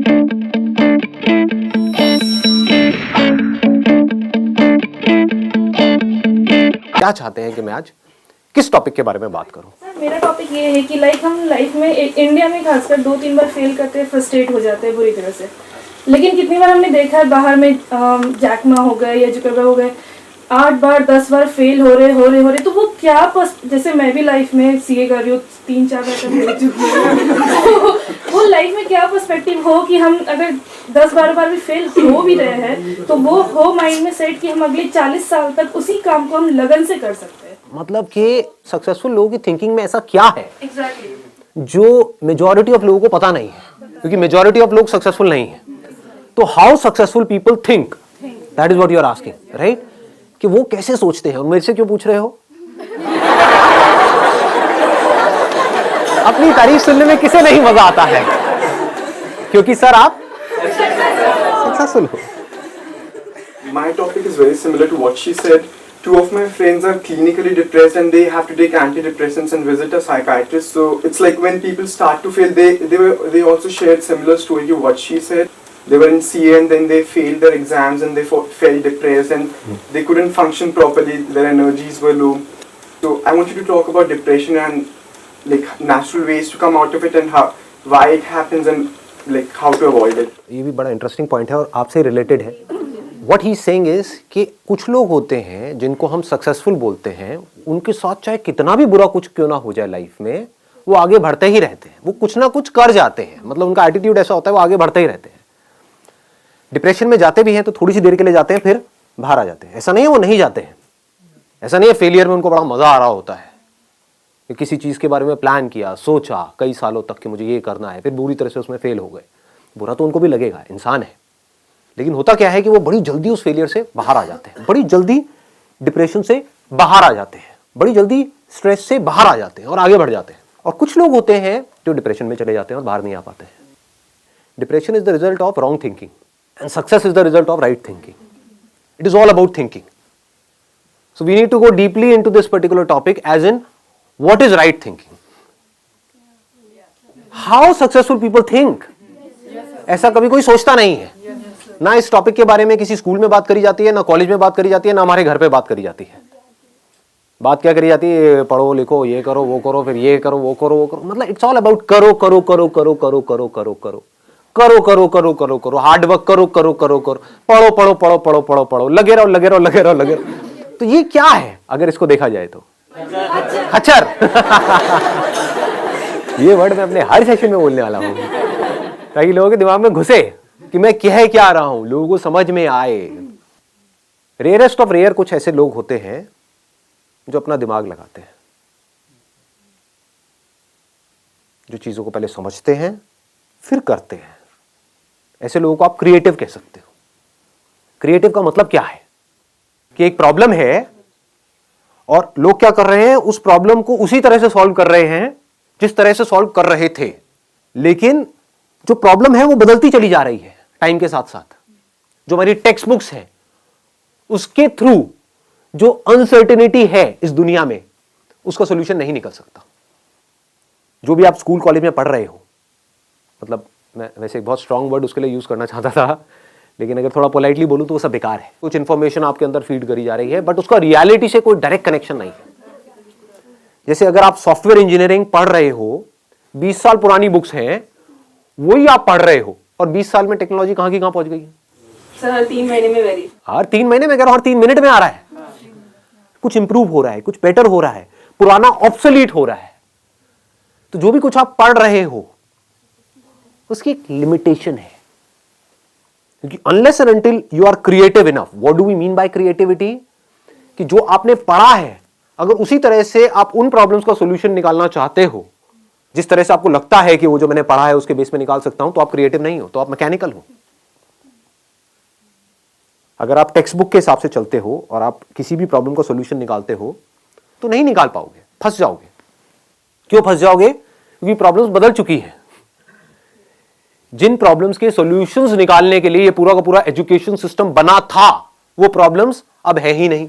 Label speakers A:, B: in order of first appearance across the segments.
A: क्या चाहते हैं कि मैं आज किस टॉपिक के बारे में बात करूं?
B: सर मेरा टॉपिक ये है कि हम लाइफ में इंडिया में खासकर 2-3 बार फेल करते हैं, फ्रस्ट्रेट हो जाते हैं बुरी तरह से। लेकिन कितनी बार हमने देखा है बाहर में जैक मा हो गए या जुकरबर्ग हो गए, 8 बार 10 बार फेल हो रहे तो वो क्या जैसे मैं भी लाइफ में सीए कर रही हूँ, 3-4 बार तक हो चुकी हूँ वो लाइफ में क्या पर्सपेक्टिव हो कि हम अगर 10-12 बार भी फेल हो भी रहे हैं तो वो हो माइंड में सेट कि हम अगले 40 साल तक उसी काम को हम लगन से कर सकते हैं।
A: मतलब कि सक्सेसफुल लोगों की थिंकिंग में ऐसा क्या है
B: जो
A: मेजॉरिटी ऑफ लोगों को पता नहीं है, क्योंकि मेजॉरिटी ऑफ लोग सक्सेसफुल नहीं है। तो how successful people think, that is what you are asking, right? कि वो कैसे सोचते हैं। और मेरे से क्यों पूछ रहे हो? अपनी तारीफ सुनने में किसे नहीं मजा आता है? क्योंकि सर आप सक्सेसफुल हो।
C: My topic is very similar to what she said. 2 of my friends are clinically depressed and they have to take antidepressants and visit a psychiatrist. So it's like when people start to fail, they also shared similar story to what she said. They were in CA and then they failed their exams and they felt depressed and they couldn't function properly. Their energies were low. So I want you to talk about depression and like natural ways to come out of it and why it happens and like how to avoid it.
A: ये भी बड़ा interesting point है और आपसे related है। What he is saying is कि कुछ लोग होते हैं जिनको हम सक्सेसफुल बोलते हैं, उनके साथ चाहे कितना भी बुरा कुछ क्यों ना हो जाए लाइफ में, वो आगे बढ़ते ही रहते हैं। वो कुछ ना कुछ कर जाते हैं, मतलब उनका एटीट्यूड ऐसा होता है, वो आगे बढ़ते ही रहते हैं। डिप्रेशन में जाते भी हैं तो थोड़ी सी देर के लिए जाते हैं, फिर बाहर आ जाते हैं। ऐसा नहीं है वो नहीं जाते हैं, ऐसा नहीं है फेलियर में उनको बड़ा मजा आ रहा होता है कि किसी चीज के बारे में प्लान किया, सोचा कई सालों तक कि मुझे ये करना है, फिर बुरी तरह से उसमें फेल हो गए। बुरा तो उनको भी लगेगा, इंसान है। लेकिन होता क्या है कि वो बड़ी जल्दी उस फेलियर से बाहर आ जाते हैं, बड़ी जल्दी डिप्रेशन से बाहर आ जाते हैं, बड़ी जल्दी स्ट्रेस से बाहर आ जाते हैं और आगे बढ़ जाते हैं। और कुछ लोग होते हैं जो डिप्रेशन में चले जाते हैं और बाहर नहीं आ पाते हैं। Depression is the result of wrong thinking and success is the result of right thinking. It is all about thinking. So we need to go deeply into this particular topic, as in what is right thinking, how successful people think. ऐसा कभी कोई सोचता नहीं है, ना इस topic के बारे में किसी स्कूल में बात करी जाती है, ना कॉलेज में बात करी जाती है, ना हमारे घर पे बात करी जाती है। बात क्या करी जाती है? पढ़ो लिखो, ये करो वो करो, फिर ये करो वो करो वो करो। मतलब इट्स ऑल अबाउट करो करो करो करो करो करो करो करो करो करो करो करो करो, हार्ड वर्क करो करो करो करो, पढ़ो पढ़ो पढ़ो पढ़ो पढ़ो पढ़ो, लगे रहो लगे रहो लगे रहो लगे रहो। तो ये क्या है अगर इसको देखा जाए तो? खच्चर। ये वर्ड मैं अपने हर सेशन में बोलने वाला हूं ताकि लोगों के दिमाग में घुसे कि मैं कह क्या रहा हूं, लोगों को समझ में आए। रेयरेस्ट ऑफ रेयर कुछ ऐसे लोग होते हैं जो अपना दिमाग लगाते हैं, जो चीजों को पहले समझते हैं फिर करते हैं। ऐसे लोगों को आप क्रिएटिव कह सकते हो। क्रिएटिव का मतलब क्या है कि एक प्रॉब्लम है और लोग क्या कर रहे हैं, उस प्रॉब्लम को उसी तरह से सॉल्व कर रहे हैं जिस तरह से सॉल्व कर रहे थे, लेकिन जो प्रॉब्लम है वो बदलती चली जा रही है टाइम के साथ साथ। जो हमारी टेक्स्ट बुक्स है उसके थ्रू जो अनसर्टेनिटी है इस दुनिया में, उसका सॉल्यूशन नहीं निकल सकता। जो भी आप स्कूल कॉलेज में पढ़ रहे हो, मतलब मैं वैसे एक बहुत स्ट्रांग वर्ड उसके लिए यूज करना चाहता था, लेकिन अगर थोड़ा पोलाइटली बोलूं तो वो सब बेकार है। कुछ इंफॉर्मेशन आपके अंदर फीड करी जा रही है, बट उसका रियलिटी से कोई डायरेक्ट कनेक्शन नहीं है। जैसे अगर आप सॉफ्टवेयर इंजीनियरिंग पढ़ रहे हो, 20 साल पुरानी बुक्स हैं, वही आप पढ़ रहे हो, और 20 साल में टेक्नोलॉजी कहां की कहां पहुंच गई है।
B: सर हर 3 महीने में वेरी,
A: हर 3 महीने में, हर 3 मिनट में आ रहा है। कुछ इंप्रूव हो रहा है, कुछ बेटर हो रहा है, पुराना ऑब्सोलीट हो रहा है। तो जो भी कुछ आप पढ़ रहे हो उसकी एक लिमिटेशन है, क्योंकि unless and until you are creative enough. What do we mean by creativity? कि जो आपने पढ़ा है, अगर उसी तरह से आप उन प्रॉब्लम्स का सॉल्यूशन निकालना चाहते हो जिस तरह से आपको लगता है कि वो जो मैंने पढ़ा है उसके बेस में निकाल सकता हूं, तो आप क्रिएटिव नहीं हो, तो आप मैकेनिकल हो। अगर आप टेक्स्ट बुक के हिसाब से चलते हो और आप किसी भी प्रॉब्लम का सॉल्यूशन निकालते हो तो नहीं निकाल पाओगे, फंस जाओगे। क्यों फंस जाओगे? क्योंकि प्रॉब्लम्स बदल चुकी है। जिन प्रॉब्लम्स के सॉल्यूशंस निकालने के लिए ये पूरा का पूरा एजुकेशन सिस्टम बना था, वो प्रॉब्लम्स अब है ही नहीं,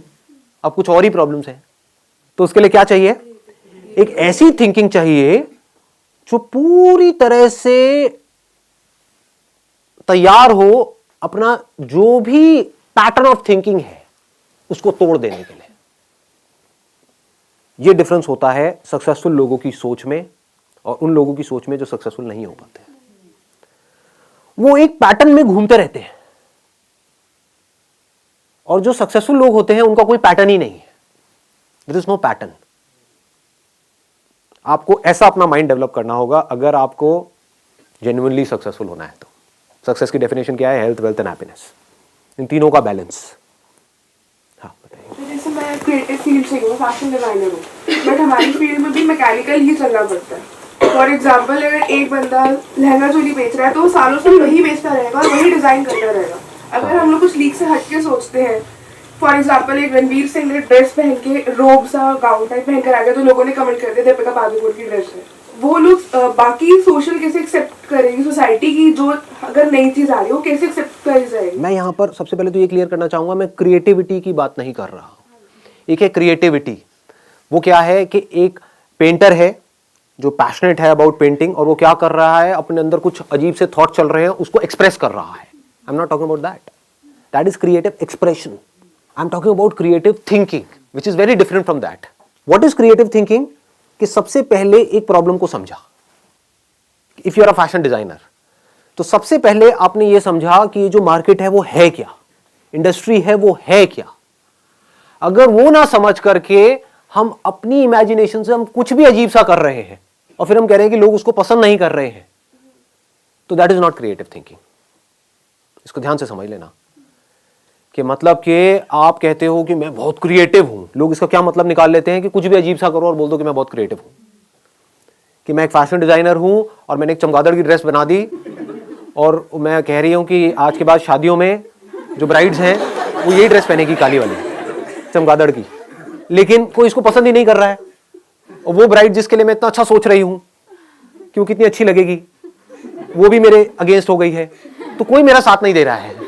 A: अब कुछ और ही प्रॉब्लम्स हैं। तो उसके लिए क्या चाहिए? एक ऐसी थिंकिंग चाहिए जो पूरी तरह से तैयार हो अपना जो भी पैटर्न ऑफ थिंकिंग है उसको तोड़ देने के लिए। यह डिफरेंस होता है सक्सेसफुल लोगों की सोच में और उन लोगों की सोच में जो सक्सेसफुल नहीं हो पाते। वो एक पैटर्न में घूमते रहते हैं, और जो सक्सेसफुल लोग होते हैं उनका कोई पैटर्न ही नहीं है। There is no pattern. आपको ऐसा अपना माइंड डेवलप करना होगा अगर आपको जेन्युइनली सक्सेसफुल होना है तो। सक्सेस की डेफिनेशन क्या है? हेल्थ, वेल्थ एंड हैप्पीनेस, इन तीनों का बैलेंस। हाँ बताइए।
D: जैसे मैं क्रिएटिव फील्ड से हूँ, फैशन डिजाइनर हूँ, बट हमारी फील्ड में भी मैकेनिकल ही चलना पड़ता है। फॉर एग्जाम्पल अगर एक बंदा लहंगा चोली बेच रहा है तो वो सालों से वही बेचता रहेगा और वही डिजाइन करता रहेगा। अगर हम लोग कुछ लीक से हटके सोचते हैं, फॉर एग्जाम्पल एक रणवीर सिंह ने ड्रेस पहन के रोब सा गाउन टाइप पहन कर आ गया तो लोगों ने कमेंट कर दिया दीपिका पादुकोण की ड्रेस है। वो लोग बाकी सोशल कैसे एक्सेप्ट करेंगे सोसाइटी की जो अगर नई चीज आ रही है वो कैसे एक्सेप्ट करी जाएगी?
A: मैं यहां पर सबसे पहले तो ये क्लियर करना चाहूंगा, मैं क्रिएटिविटी की बात नहीं कर रहा हूं। एक है क्रिएटिविटी, वो क्या है कि एक पेंटर है जो पैशनेट है अबाउट पेंटिंग, और वो क्या कर रहा है, अपने अंदर कुछ अजीब से थॉट चल रहे हैं उसको एक्सप्रेस कर रहा है। I am not talking about that, that is creative expression. I am talking about creative thinking which is very different from that. What is creative thinking? कि सबसे पहले एक प्रॉब्लम को समझा। If you are a fashion designer तो सबसे पहले आपने ये समझा कि ये जो मार्केट है वो है क्या, इंडस्ट्री है वो है क्या। अगर वो ना समझ करके हम अपनी इमेजिनेशन से हम कुछ भी अजीब सा कर रहे हैं और फिर हम कह रहे हैं कि लोग उसको पसंद नहीं कर रहे हैं, तो that is not creative thinking. इसको ध्यान से समझ लेना कि मतलब कि आप कहते हो कि मैं बहुत क्रिएटिव हूं, लोग इसका क्या मतलब निकाल लेते हैं कि कुछ भी अजीब सा करो और बोल दो कि मैं बहुत क्रिएटिव हूं, कि मैं एक फैशन डिजाइनर हूं और मैंने एक चमगादड़ की ड्रेस बना दी और मैं कह रही हूं कि आज के बाद शादियों में जो ब्राइड्स हैं वो यही ड्रेस पहनेगी, काली वाली चमगादड़ की, लेकिन कोई इसको पसंद ही नहीं कर रहा है। और वो ब्राइड जिसके लिए मैं इतना अच्छा सोच रही हूं कि वो कितनी अच्छी लगेगी, वो भी मेरे अगेंस्ट हो गई है, तो कोई मेरा साथ नहीं दे रहा है।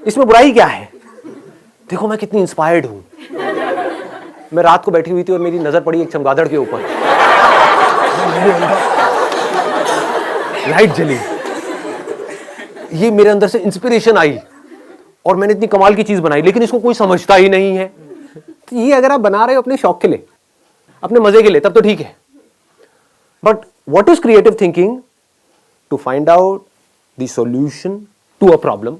A: इसमें बुराई क्या है? देखो मैं कितनी इंस्पायर्ड हूं। मैं रात को बैठी हुई थी और मेरी नजर पड़ी एक चमगादड़ के ऊपर, लाइट जली, ये मेरे अंदर से इंस्पिरेशन आई और मैंने इतनी कमाल की चीज बनाई, लेकिन इसको कोई समझता ही नहीं है। तो ये अगर आप बना रहे हो अपने शौक के लिए, अपने मजे के लिए, तब तो ठीक है। But what is creative thinking? To find out the solution to a problem,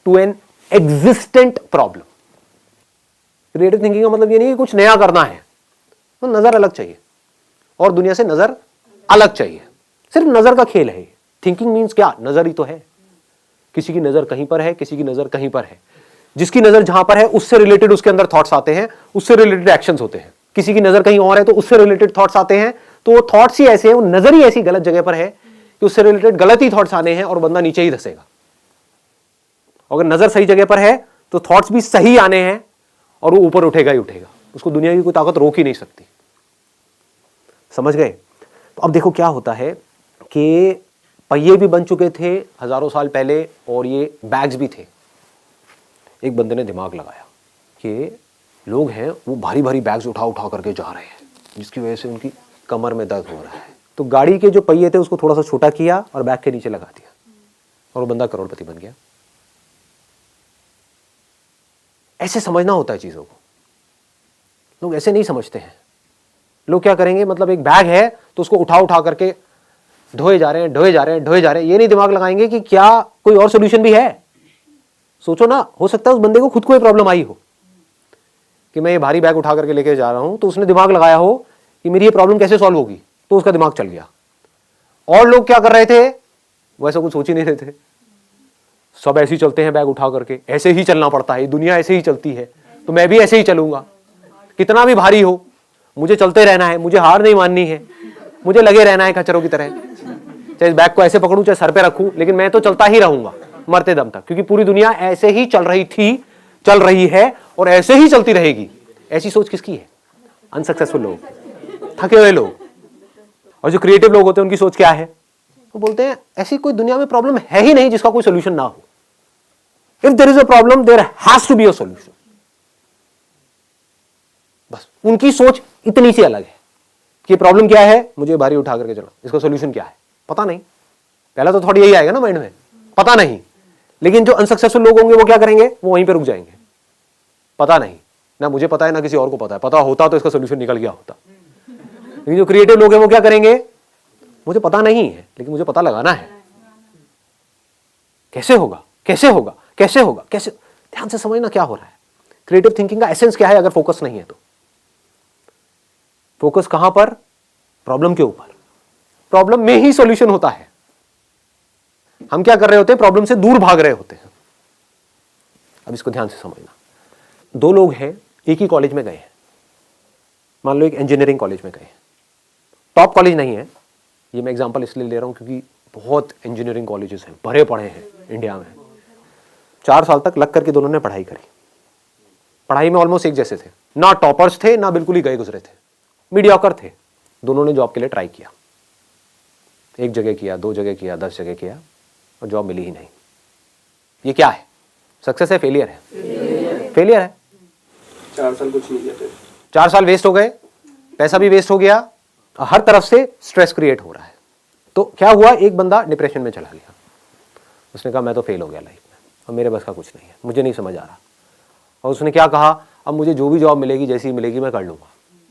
A: to an existent problem. Creative thinking का मतलब ये नहीं कि कुछ नया करना है, तो नजर अलग चाहिए और दुनिया से नजर अलग चाहिए। सिर्फ नजर का खेल है। थिंकिंग मीन्स क्या? नजर ही तो है। किसी की नजर कहीं पर है, किसी की नजर कहीं पर है। जिसकी नजर जहां पर है उससे रिलेटेड उसके अंदर थॉट्स आते हैं, उससे रिलेटेड एक्शंस होते हैं। किसी की नजर कहीं और है तो उससे रिलेटेड थॉट्स आते हैं, तो वो थॉट्स ही ऐसे हैं, वो नजर ही ऐसी गलत जगह पर है कि उससे रिलेटेड गलत ही थॉट्स आने हैं और बंदा नीचे ही धसेगा। अगर नजर सही जगह पर है तो थॉट्स भी सही आने हैं और वो ऊपर उठेगा ही उठेगा। उसको दुनिया की कोई ताकत रोक ही नहीं सकती। समझ गए? तो अब देखो क्या होता है कि पहिए भी बन चुके थे हजारों साल पहले और ये बैग्स भी थे। एक बंदे ने दिमाग लगाया कि लोग हैं वो भारी भारी बैग्स उठा उठा करके जा रहे हैं, जिसकी वजह से उनकी कमर में दर्द हो रहा है। तो गाड़ी के जो पहिए थे उसको थोड़ा सा छोटा किया और बैग के नीचे लगा दिया और वो बंदा करोड़पति बन गया। ऐसे समझना होता है चीजों को। लोग ऐसे नहीं समझते हैं। लोग क्या करेंगे, मतलब एक बैग है तो उसको उठा उठा करके ढोए जा रहे हैं, ढोए जा रहे हैं, ढोए जा रहे हैं। ये नहीं दिमाग लगाएंगे कि क्या कोई और सोल्यूशन भी है। सोचो ना, हो सकता है उस बंदे को खुद को ये प्रॉब्लम आई हो कि मैं ये भारी बैग उठा करके लेके जा रहा हूं, तो उसने दिमाग लगाया हो कि मेरी ये प्रॉब्लम कैसे सॉल्व होगी, तो उसका दिमाग चल गया। और लोग क्या कर रहे थे, वो ऐसा कुछ सोच ही नहीं रहे थे। सब ऐसे ही चलते हैं बैग उठा करके, ऐसे ही चलना पड़ता है, दुनिया ऐसे ही चलती है तो मैं भी ऐसे ही चलूंगा, कितना भी भारी हो मुझे चलते रहना है, मुझे हार नहीं माननी है, मुझे लगे रहना है खच्चरों की तरह। चाहे इस बैग को ऐसे पकड़ूं चाहे सर पे रखूं, लेकिन मैं तो चलता ही रहूंगा मरते दम तक, क्योंकि पूरी दुनिया ऐसे ही चल रही थी, चल रही है और ऐसे ही चलती रहेगी। ऐसी सोच किसकी है? अनसक्सेसफुल लोग, थके हुए लोग। और जो क्रिएटिव लोग होते हैं उनकी सोच क्या है? वो बोलते हैं ऐसी कोई दुनिया में प्रॉब्लम है ही नहीं जिसका कोई सोल्यूशन ना हो। If there is a problem there has to be a solution. बस उनकी सोच इतनी सी अलग है कि प्रॉब्लम क्या है, मुझे भारी उठा करके चलो, इसका सोल्यूशन क्या है पता नहीं। पहला तो थोड़ी यही आएगा ना माइंड में, पता नहीं। लेकिन जो अनसक्सेसफुल लोग होंगे वो क्या करेंगे, वो वहीं पे रुक जाएंगे, पता नहीं, ना मुझे पता है ना किसी और को पता है, पता होता तो इसका सोल्यूशन निकल गया होता। लेकिन जो क्रिएटिव लोग हैं वो क्या करेंगे, मुझे पता नहीं है लेकिन मुझे पता लगाना है, कैसे होगा कैसे होगा कैसे होगा कैसे। ध्यान से समझना क्या हो रहा है। क्रिएटिव थिंकिंग का एसेंस क्या है अगर फोकस नहीं है तो? फोकस कहां पर, प्रॉब्लम के ऊपर, प्रॉब्लम में ही सॉल्यूशन होता है। हम क्या कर रहे होते हैं, प्रॉब्लम से दूर भाग रहे होते हैं। अब इसको ध्यान से समझना। दो लोग हैं, एक ही कॉलेज में गए हैं, मान लो एक इंजीनियरिंग कॉलेज में गए हैं, टॉप कॉलेज नहीं है, ये मैं एग्जांपल इसलिए ले रहा हूं क्योंकि बहुत इंजीनियरिंग कॉलेजेस हैं, भरे पड़े हैं इंडिया में। 4 साल तक लग करके दोनों ने पढ़ाई करी, पढ़ाई में ऑलमोस्ट एक जैसे थे, ना टॉपर्स थे ना बिल्कुल ही गए गुजरे थे, मीडियोकर थे। दोनों ने जॉब के लिए ट्राई किया, एक जगह किया, 2 जगह किया, 10 जगह किया और जॉब मिली ही नहीं। ये क्या है, सक्सेस है फेलियर है? फेलियर है।
C: 4 साल कुछ नहीं किया थे,
A: 4 साल वेस्ट हो गए, पैसा भी वेस्ट हो गया, हर तरफ से स्ट्रेस क्रिएट हो रहा है। तो क्या हुआ, एक बंदा डिप्रेशन में चला गया, उसने कहा मैं तो फेल हो गया लाइफ में, अब मेरे बस का कुछ नहीं है, मुझे नहीं समझ आ रहा। और उसने क्या कहा, अब मुझे जो भी जॉब मिलेगी जैसी मिलेगी मैं कर लूँगा,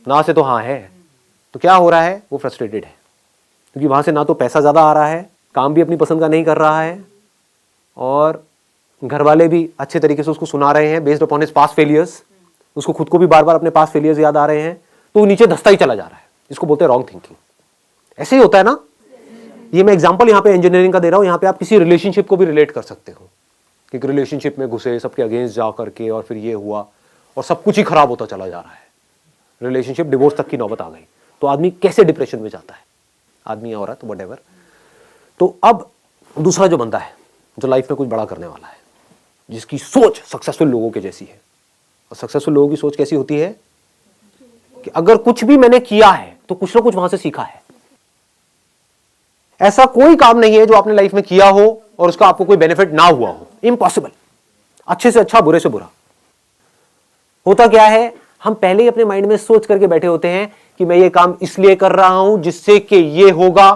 A: ना से तो हाँ है। तो क्या हो रहा है, वो फ्रस्ट्रेटेड है क्योंकि वहाँ से ना तो पैसा ज़्यादा आ रहा है, काम भी अपनी पसंद का नहीं कर रहा है, और घर वाले भी अच्छे तरीके से उसको सुना रहे हैं based upon his past failures, उसको खुद को भी बार बार अपने पास्ट फेलियर्स याद आ रहे हैं, तो वो नीचे धंसता ही चला जा रहा है। इसको बोलते हैं रॉन्ग थिंकिंग। ऐसे ही होता है ना। ये मैं एग्जांपल यहाँ पे इंजीनियरिंग का दे रहा हूँ, यहाँ पे आप किसी रिलेशनशिप को भी रिलेट कर सकते हो कि रिलेशनशिप में घुसे, सबके अगेंस्ट जा करके और फिर ये हुआ और सब कुछ ही खराब होता चला जा रहा है, रिलेशनशिप डिवोर्स तक की नौबत आ गई, तो आदमी कैसे डिप्रेशन में जाता है, आदमी या औरत व्हाटएवर। तो अब दूसरा जो बंदा है जो लाइफ में कुछ बड़ा करने वाला है, जिसकी सोच सक्सेसफुल लोगों के जैसी है, और सक्सेसफुल लोगों की सोच कैसी होती है कि अगर कुछ भी मैंने किया है तो कुछ ना कुछ वहां से सीखा है। ऐसा कोई काम नहीं है जो आपने लाइफ में किया हो और उसका आपको कोई बेनिफिट ना हुआ हो, इम्पॉसिबल। अच्छे से अच्छा, बुरे से बुरा। होता क्या है, हम पहले ही अपने माइंड में सोच करके बैठे होते हैं कि मैं ये काम इसलिए कर रहा हूं जिससे कि ये होगा,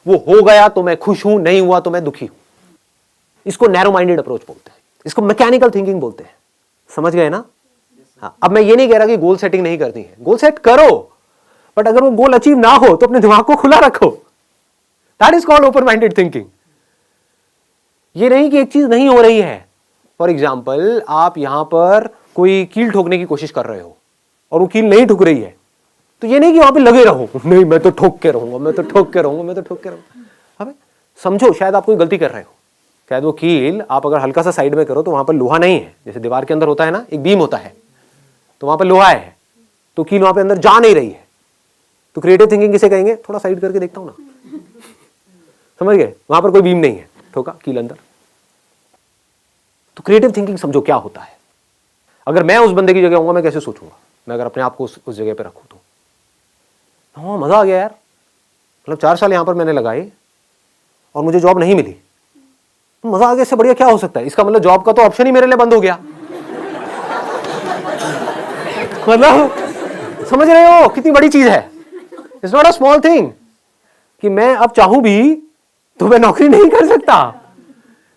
A: वो हो गया तो मैं खुश हूं, नहीं हुआ तो मैं दुखी हूं। इसको नैरो माइंडेड अप्रोच बोलते हैं, इसको मैकेनिकल थिंकिंग बोलते हैं। समझ गए ना? हाँ, अब मैं ये नहीं कह रहा कि गोल सेटिंग नहीं करनी है, गोल सेट करो, बट अगर वो गोल अचीव ना हो तो अपने दिमाग को खुला रखो। That is called open minded thinking. ये नहीं कि एक चीज नहीं हो रही है। फॉर एग्जाम्पल, आप यहां पर कोई कील ठोकने की कोशिश कर रहे हो और वो कील नहीं ठुक रही है, तो ये नहीं कि वहां पे लगे रहो, नहीं मैं तो ठोक के रहूंगा, मैं तो ठोक के रहूंगा, मैं तो ठोक के रहूंगा। अबे समझो, शायद आप कोई गलती कर रहे हो, शायद वो कील आप अगर हल्का सा साइड में करो तो वहां पर लोहा नहीं है, जैसे दीवार के अंदर होता है ना, एक बीम होता है, तो वहां पर लोहा है, तो कील वहां पे अंदर जा नहीं रही है। तो क्रिएटिव थिंकिंग किसे कहेंगे, थोड़ा साइड करके देखता हूं ना, समझ गए, वहां पर कोई बीम नहीं है, ठोका कील अंदर। तो क्रिएटिव थिंकिंग समझो क्या होता है। अगर मैं उस बंदे की जगह होऊंगा, मैं कैसे सोचूंगा, मैं अगर अपने आप को उस जगह पे रखूं तो हाँ मजा आ गया यार, मतलब 4 साल यहां पर मैंने लगाए और मुझे जॉब नहीं मिली, मजा आ गया, इससे बढ़िया क्या हो सकता है। इसका मतलब जॉब का तो ऑप्शन ही मेरे लिए बंद हो गया। मतलब समझ रहे हो कितनी बड़ी चीज है। It's not a small thing कि मैं अब चाहूं भी तो मैं नौकरी नहीं कर सकता,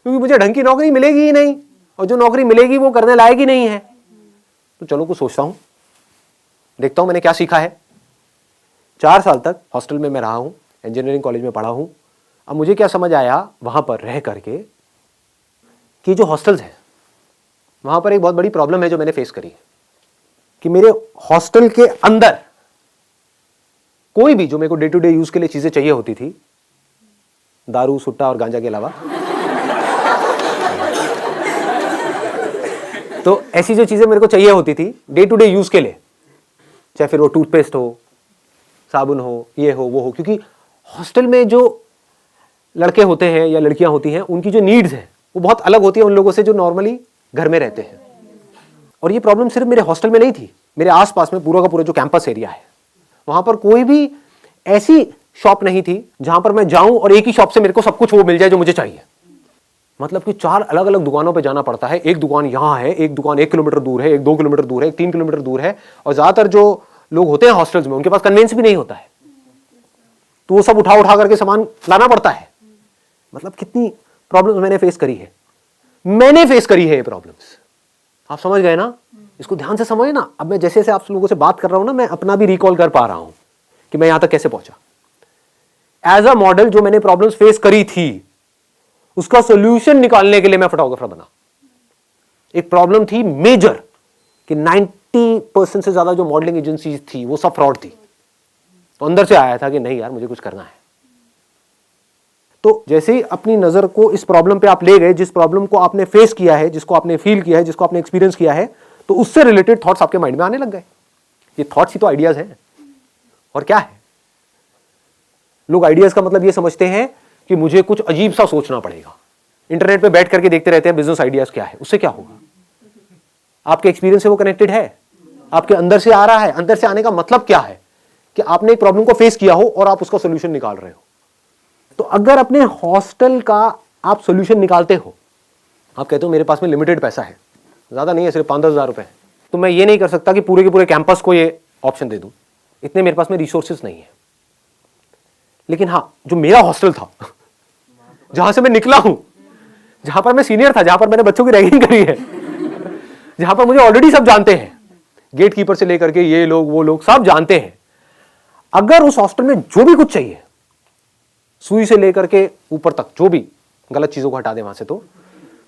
A: क्योंकि मुझे ढंग की नौकरी मिलेगी ही नहीं, और जो नौकरी मिलेगी वो करने लायक ही नहीं है। तो चलो कुछ सोचता हूं, देखता हूं मैंने क्या सीखा है। 4 साल तक हॉस्टल में मैं रहा हूं, इंजीनियरिंग कॉलेज में पढ़ा हूं। अब मुझे क्या समझ आया वहां पर रह करके कि जो हॉस्टल्स हैं वहां पर एक बहुत बड़ी प्रॉब्लम है जो मैंने फेस करी है, कि मेरे हॉस्टल के अंदर कोई भी जो मेरे को डे टू डे यूज के लिए चीजें चाहिए होती थी, दारू, सुट्टा और गांजा के अलावा, तो ऐसी जो चीजें मेरे को चाहिए होती थी डे टू डे यूज के लिए, चाहे फिर वो टूथपेस्ट हो, साबुन हो, ये हो वो हो, क्योंकि हॉस्टल में जो लड़के होते हैं या लड़कियां होती हैं उनकी जो नीड्स हैं वो बहुत अलग होती है उन लोगों से जो नॉर्मली घर में रहते हैं। और ये प्रॉब्लम सिर्फ मेरे हॉस्टल में नहीं थी, मेरे आसपास में पूरा का पूरा जो कैंपस एरिया है वहां पर कोई भी ऐसी शॉप नहीं थी जहां पर मैं जाऊं और एक ही शॉप से मेरे को सब कुछ वो मिल जाए जो मुझे चाहिए। मतलब कि 4 अलग अलग दुकानों पे जाना पड़ता है। एक दुकान यहाँ है, एक दुकान 1 किलोमीटर दूर है, एक 2 किलोमीटर दूर है, एक 3 किलोमीटर दूर है, और ज्यादातर जो लोग होते हैं हॉस्टल्स में उनके पास कन्वेंस भी नहीं होता है, तो वो सब उठा उठा करके सामान लाना पड़ता है। मतलब कितनी, प्रॉब्लम्स मैंने फेस करी है, मैंने फेस करी है ये प्रॉब्लम्स। आप समझ गए ना? इसको ध्यान से समझे ना। अब मैं जैसे जैसे आप लोगों से बात कर रहा हूं ना, मैं अपना भी रिकॉल कर पा रहा हूं कि मैं यहां तक कैसे पहुंचा। एज अ मॉडल जो मैंने प्रॉब्लम्स फेस करी थी, उसका सोल्यूशन निकालने के लिए मैं फोटोग्राफर बना। एक प्रॉब्लम थी मेजर कि 90% से ज्यादा जो मॉडलिंग एजेंसीज थी वो सब फ्रॉड थी। तो अंदर से आया था कि नहीं यार, मुझे कुछ करना है। तो जैसे ही अपनी नजर को इस प्रॉब्लम पे आप ले गए, जिस प्रॉब्लम को आपने फेस किया है, जिसको आपने फील किया है, जिसको आपने एक्सपीरियंस किया है, तो उससे रिलेटेड थॉट्स आपके माइंड में आने लग गए। ये थॉट्स ही तो आइडियाज हैं। और क्या है? लोग आइडियाज का मतलब ये समझते हैं कि मुझे कुछ अजीब सा सोचना पड़ेगा। इंटरनेट पे बैठ करके देखते रहते हैं बिजनेस आइडियाज क्या है, उससे क्या होगा? आपके एक्सपीरियंस से वो कनेक्टेड है? आपके अंदर से आ रहा है? अंदर से आने का मतलब क्या है? कि आपने एक प्रॉब्लम को फेस किया हो और आप उसका सोल्यूशन निकाल रहे हो। तो अगर अपने हॉस्टल का आप सोल्यूशन निकालते हो, आप कहते हो मेरे पास में लिमिटेड पैसा है, ज्यादा नहीं है, सिर्फ 5-10 हज़ार रुपए है, तो मैं ये नहीं कर सकता कि पूरे के पूरे कैंपस को ये ऑप्शन दे दूं, इतने मेरे पास में रिसोर्सेज नहीं है। लेकिन हाँ, जो मेरा हॉस्टल था, जहां से मैं निकला हूं, जहां पर मैं सीनियर था, जहां पर मैंने बच्चों की रैगिंग करी है, जहां पर मुझे ऑलरेडी सब जानते हैं, गेट कीपर से लेकर के ये लोग वो लोग सब जानते हैं। अगर उस हॉस्टल में जो भी कुछ चाहिए, सुई से लेकर के ऊपर तक, जो भी गलत चीजों को हटा दे वहां से, तो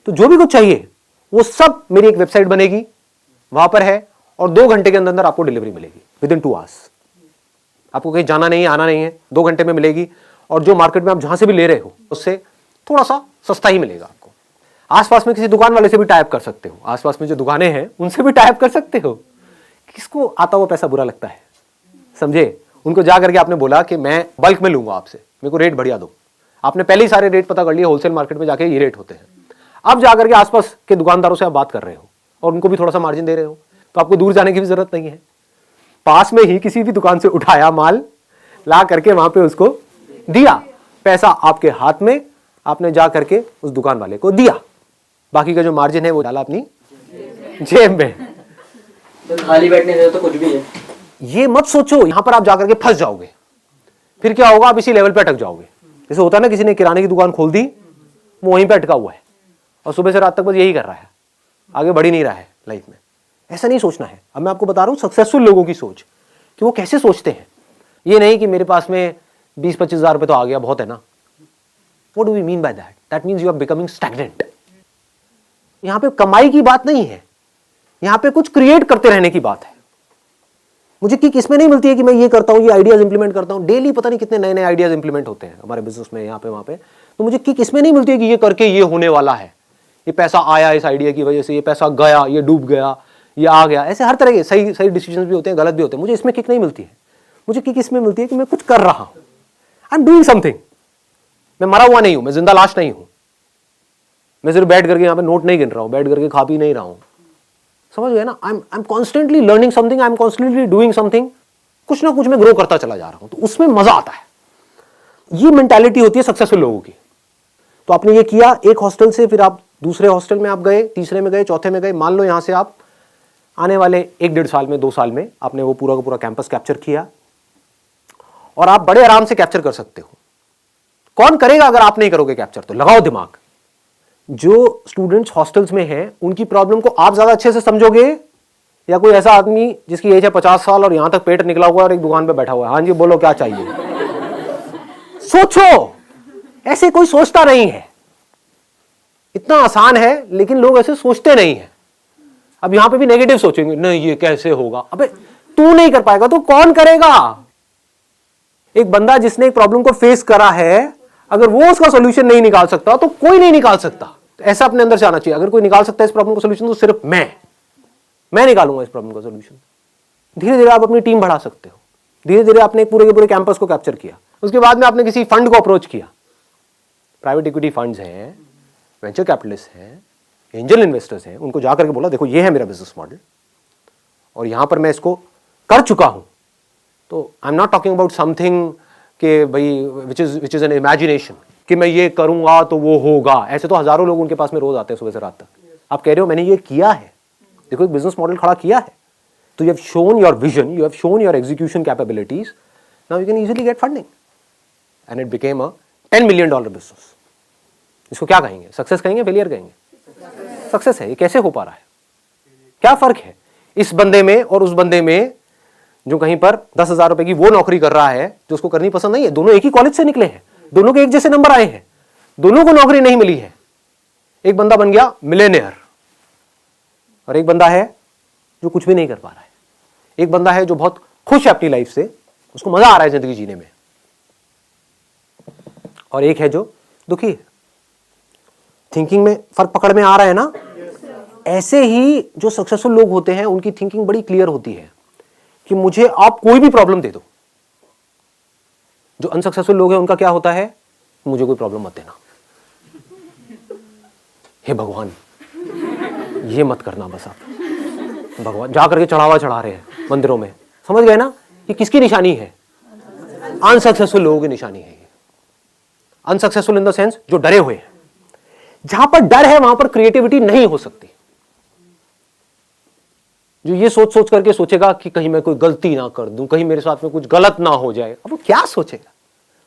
A: जो भी कुछ चाहिए वो सब मेरी एक वेबसाइट बनेगी, वहां पर है, और 2 घंटे के अंदर अंदर आपको डिलीवरी मिलेगी, विदिन 2 आवर्स। आपको कहीं जाना नहीं है, आना नहीं है, 2 घंटे में मिलेगी। और जो मार्केट में आप जहां से भी ले रहे हो उससे थोड़ा सा सस्ता ही मिलेगा आपको। आसपास में किसी दुकान वाले से भी टाइप कर सकते हो, आसपास में जो दुकानें हैं उनसे भी टाइप कर सकते हो। किसको आता हुआ पैसा बुरा लगता है? समझे? उनको जा करके आपने बोला कि मैं बल्क में लूंगा आपसे, मेरे को रेट बढ़िया दो। आपने पहले ही सारे रेट पता कर लिए, होलसेल मार्केट में जाके ये रेट होते हैं। अब जाकर के आसपास के दुकानदारों से आप बात कर रहे हो और उनको भी थोड़ा सा मार्जिन दे रहे हो, तो आपको दूर जाने की भी जरूरत नहीं है। पास में ही किसी भी दुकान से उठाया माल, ला करके वहां पे उसको दिया, पैसा आपके हाथ में, आपने जा करके उस दुकान वाले को दिया, बाकी का जो मार्जिन है वो डाला अपनी जेब में।
E: तो खाली बैठने से तो कुछ भी है।
A: ये मत सोचो यहां पर आप जाकर के फंस जाओगे, फिर क्या होगा? आप इसी लेवल पे अटक जाओगे। जैसे होता है ना, किसी ने किराने की दुकान खोल दी, वो वहीं पे अटका हुआ है और सुबह से रात तक बस यही कर रहा है, आगे बढ़ ही नहीं रहा है लाइफ में। ऐसा नहीं सोचना है। अब मैं आपको बता रहा हूं सक्सेसफुल लोगों की सोच, कि वो कैसे सोचते हैं। ये नहीं कि मेरे पास में 20-25 हज़ार रुपए तो आ गया, बहुत है ना। What do we mean by that? That means you are becoming stagnant. यहां पे कमाई की बात नहीं है, यहां पे कुछ क्रिएट करते रहने की बात है। मुझे किक इसमें नहीं मिलती है कि मैं ये करता हूं, ये आइडियाज इंप्लीमेंट करता हूं। डेली पता नहीं कितने नए नए आइडियाज इंप्लीमेंट होते हैं हमारे बिजनेस में, यहाँ पे वहां पे। तो मुझे किक इसमें नहीं मिलती है कि ये करके ये होने वाला है, ये पैसा आया इस आइडिया की वजह से, ये पैसा गया, ये डूब गया, ये आ गया। ऐसे हर तरह के सही सही डिसीजन भी होते हैं, गलत भी होते हैं। मुझे इसमें किक नहीं मिलती है। मुझे किक इसमें मिलती है कि मैं कुछ कर रहा हूं, आई एम डूइंग समथिंग। मैं मरा हुआ नहीं हूं, मैं जिंदा लाश नहीं हूं। मैं सिर्फ बैठ करके यहाँ पे नोट नहीं गिन रहा हूं, बैठ करके खा पी नहीं रहा हूं। समझ गए ना? I am constantly learning something, I am constantly doing something. कुछ ना कुछ मैं ग्रो करता चला जा रहा हूं, तो उसमें मजा आता है। ये मेंटालिटी होती है सक्सेसफुल लोगों की। तो आपने ये किया, एक हॉस्टल से फिर आप दूसरे हॉस्टल में आप गए, तीसरे में गए, चौथे में गए। मान लो यहां से आप आने वाले 1-1.5 साल में, 2 साल में आपने वो पूरा का पूरा कैंपस कैप्चर किया, और आप बड़े आराम से कैप्चर कर सकते हो। कौन करेगा अगर आप नहीं करोगे कैप्चर? तो लगाओ दिमाग। जो स्टूडेंट्स हॉस्टल्स में हैं उनकी प्रॉब्लम को आप ज्यादा अच्छे से समझोगे, या कोई ऐसा आदमी जिसकी एज है 50 साल और यहां तक पेट निकला हुआ है और एक दुकान पे बैठा हुआ है, हाँ जी बोलो क्या चाहिए? सोचो। ऐसे कोई सोचता नहीं है। इतना आसान है, लेकिन लोग ऐसे सोचते नहीं है। अब यहां पे भी नेगेटिव सोचेंगे, नहीं ये कैसे होगा? अबे तू नहीं कर पाएगा तो कौन करेगा? एक बंदा जिसने एक प्रॉब्लम को फेस करा है, अगर वो उसका सोल्यूशन नहीं निकाल सकता तो कोई नहीं निकाल सकता। तो ऐसा अपने अंदर से आना चाहिए, अगर कोई निकाल सकता है इस प्रॉब्लम का सोल्यूशन तो सिर्फ मैं निकालूंगा इस प्रॉब्लम का सोल्यूशन। धीरे धीरे आप अपनी टीम बढ़ा सकते हो। धीरे धीरे आपने पूरे के पूरे कैंपस को कैप्चर किया। उसके बाद में आपने किसी फंड को अप्रोच किया, प्राइवेट इक्विटी फंड्स हैं, वेंचर कैपिटलिस्ट हैं, एंजल इन्वेस्टर्स हैं, उनको जाकर के बोला देखो ये है मेरा बिजनेस मॉडल और यहां पर मैं इसको कर चुका हूं। तो आई am not talking about something कि भाई विच इज एन इमेजिनेशन कि मैं ये करूंगा तो वो होगा। ऐसे तो हजारों लोग उनके पास में रोज आते हैं सुबह से रात तक। आप कह रहे हो मैंने ये किया है, देखो एक बिजनेस मॉडल खड़ा किया है, तो you have shown your vision, you have shown your execution capabilities, now you can easily get funding and it became a $10 million business. इसको क्या कहेंगे? सक्सेस कहेंगे, फेलियर कहेंगे? सक्सेस है। ये कैसे हो पा रहा है? क्या फर्क है इस बंदे में और उस बंदे में जो कहीं पर 10,000 रुपए की वो नौकरी कर रहा है जो उसको करनी पसंद नहीं है? दोनों एक ही कॉलेज से निकले हैं, दोनों के एक जैसे नंबर आए हैं, दोनों को नौकरी नहीं मिली है। एक बंदा बन गया मिलेनियर और एक बंदा है जो कुछ भी नहीं कर पा रहा है। एक बंदा है जो बहुत खुश है अपनी लाइफ से, उसको मजा आ रहा है जिंदगी जीने में, और एक है जो दुखी है। थिंकिंग में फर्क पकड़ में आ रहा है ना? ऐसे ही जो सक्सेसफुल लोग होते हैं उनकी थिंकिंग बड़ी क्लियर होती है कि मुझे आप कोई भी प्रॉब्लम दे दो। जो अनसक्सेसफुल लोग हैं उनका क्या होता है? मुझे कोई प्रॉब्लम मत देना, हे भगवान ये मत करना बस आप। भगवान जा करके चढ़ावा चढ़ा रहे हैं मंदिरों में, समझ गए ना? ये किसकी निशानी है? अनसक्सेसफुल लोगों की निशानी है। अनसक्सेसफुल इन द सेंस जो डरे हुए हैं। जहां पर डर है वहां पर क्रिएटिविटी नहीं हो सकती। जो ये सोच सोच करके सोचेगा कि कहीं मैं कोई गलती ना कर दूं, कहीं मेरे साथ में कुछ गलत ना हो जाए, अब वो क्या सोचेगा?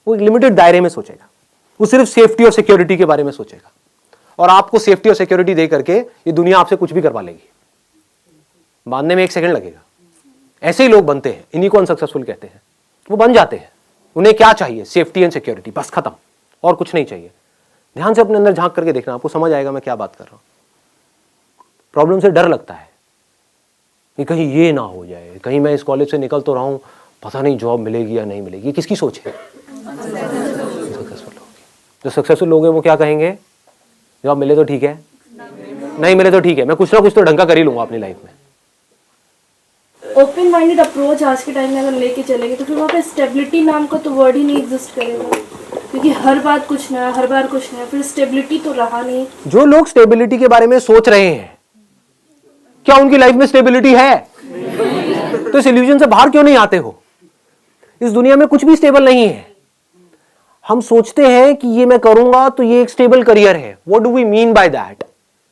A: वो एक लिमिटेड दायरे में सोचेगा। वो सिर्फ सेफ्टी और सिक्योरिटी के बारे में सोचेगा, और आपको सेफ्टी और सिक्योरिटी दे करके ये दुनिया आपसे कुछ भी करवा लेगी। बांधने में 1 सेकंड लगेगा। ऐसे ही लोग बनते हैं, इन्हीं को अनसक्सेसफुल कहते हैं। वो बन जाते हैं। उन्हें क्या चाहिए? सेफ्टी एंड सिक्योरिटी, बस खत्म, और कुछ नहीं चाहिए। ध्यान से अपने अंदर झांक करके देखना, आपको समझ आएगा मैं क्या बात कर रहा हूं। प्रॉब्लम से डर लगता है कि कहीं ये ना हो जाए, कहीं मैं इस कॉलेज से निकल तो रहा हूं, पता नहीं जॉब मिलेगी या नहीं मिलेगी। किसकी सोच है? सक्सेसफुल लोग। जो सक्सेसफुल लोग हैं वो क्या कहेंगे? जॉब मिले तो ठीक है, नहीं मिले तो ठीक है, मैं कुछ ना कुछ तो ढंग का कर ही लूंगा अपनी लाइफ में।
B: ओपन माइंडेड अप्रोच आज के टाइम में अगर लेके चलेंगे तो फिर वहाँ पे स्टेबिलिटी नाम का तो वर्ड ही नहीं एग्जिस्ट करेगा, क्योंकि हर बात कुछ नया, हर बार कुछ नया, फिर स्टेबिलिटी तो रहा नहीं।
A: जो लोग स्टेबिलिटी के बारे में सोच रहे हैं, क्या उनकी लाइफ में स्टेबिलिटी है? तो इस इल्यूजन से बाहर क्यों नहीं आते हो? इस दुनिया में कुछ भी स्टेबल नहीं है। हम सोचते हैं कि ये मैं करूंगा तो ये एक स्टेबल करियर है। What do we mean by that?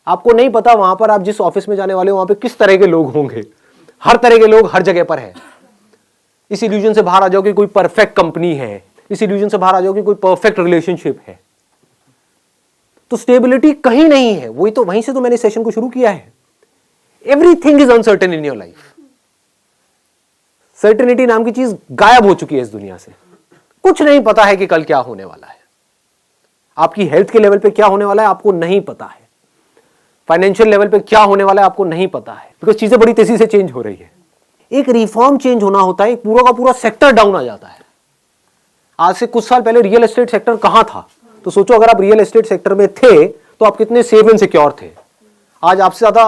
A: आपको नहीं पता वहां पर आप जिस ऑफिस में जाने वाले हो वहां पे किस तरह के लोग होंगे। हर तरह के लोग हर जगह पर है। इस इल्यूजन से बाहर आ जाओ कि कोई परफेक्ट कंपनी है, इस इल्यूजन से बाहर आ जाओ कि कोई परफेक्ट रिलेशनशिप है। तो स्टेबिलिटी कहीं नहीं है। वही तो, वहीं से तो मैंने सेशन को शुरू किया है। Everything is uncertain in your life. Certainty नाम की चीज गायब हो चुकी है इस दुनिया से। कुछ नहीं पता है कि कल क्या होने वाला है। आपकी हेल्थ के लेवल पे क्या होने वाला है आपको नहीं पता है। फाइनेंशियल लेवल पे क्या होने वाला है आपको नहीं पता है, बिकॉज चीजें बड़ी तेजी से चेंज हो रही है। एक रिफॉर्म चेंज होना होता है, पूरा का पूरा सेक्टर डाउन आ जाता है। आज से कुछ साल पहले रियल एस्टेट सेक्टर कहां था? तो सोचो अगर आप रियल एस्टेट सेक्टर में थे तो आप कितने सेफ एंड सिक्योर थे। आज आपसे ज्यादा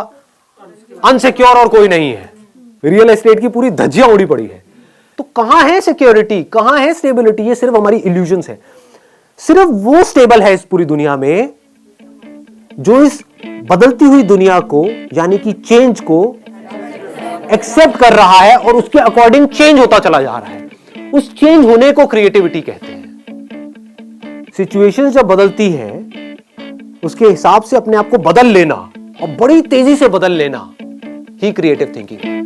A: अनसिक्योर और कोई नहीं है। रियल एस्टेट की पूरी धज्जियां उड़ी पड़ी है। तो कहां है सिक्योरिटी, कहां है स्टेबिलिटी? ये सिर्फ हमारी इल्यूजन्स है। सिर्फ वो स्टेबल है इस पूरी दुनिया में जो इस बदलती हुई दुनिया को, यानी कि चेंज को एक्सेप्ट कर रहा है और उसके अकॉर्डिंग चेंज होता चला जा रहा है। उस चेंज होने को क्रिएटिविटी कहते हैं। सिचुएशन जब बदलती है उसके हिसाब से अपने आप को बदल लेना और बड़ी तेजी से बदल लेना ही क्रिएटिव थिंकिंग है।